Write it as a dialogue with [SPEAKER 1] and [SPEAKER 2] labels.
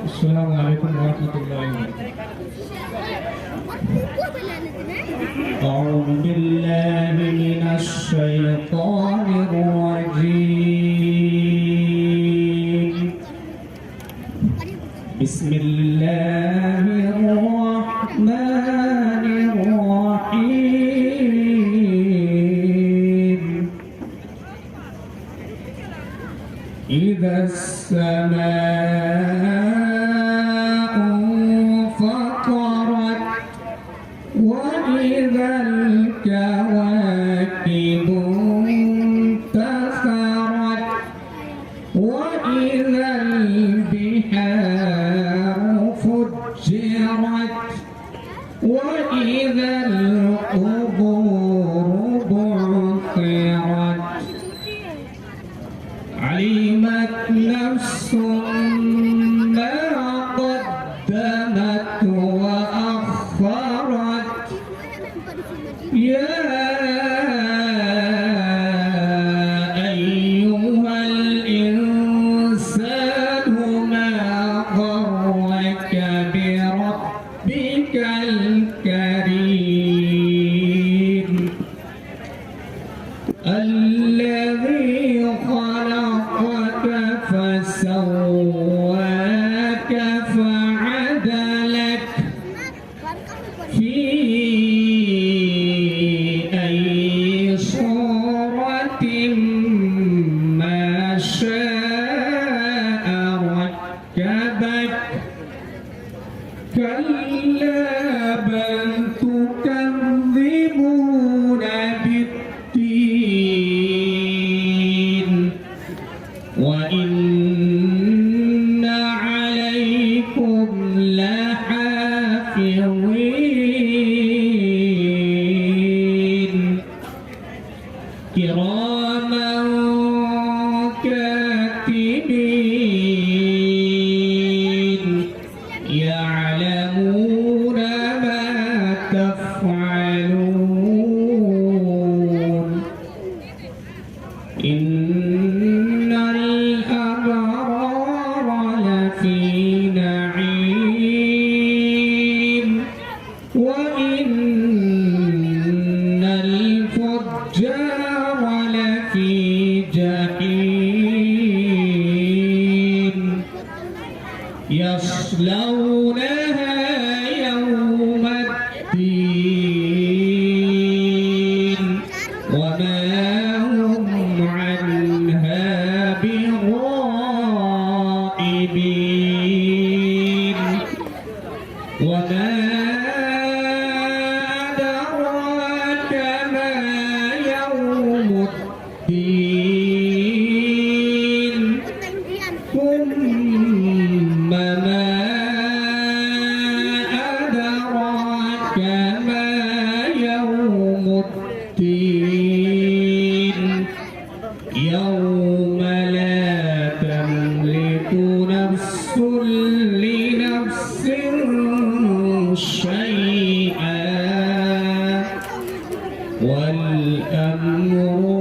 [SPEAKER 1] Assalamualaikum warahmatullahi wabarakatuh. أعوذ بالله من الشيطان الرجيم. بسم الله الرحمن الرحيم. إذا السماء انفطرت وإذا الكواكب انتثرت وإذا البحار فجرت وإذا القبور بعثرت علمت نفس ما قدمت وأخرت يا أيها الإنسان ما غرك بربك الكريم الذي خلقك فسواك فعدلك في أي صورة ما شاء ركبك كلا بل تكذبون بالدين وإن عليكم لحافظين كراما كاتبين يعلمون ما تفعلون إن الأبرار لفي نعيم وإن الفجار لفي جحيم يصلونها يوم الدين وما هم عنها بغائبين وما أدراك ما يوم الدين ثم ما أدراك ما يوم الدين يوم لا تملك نفس لنفس شيئا والأمر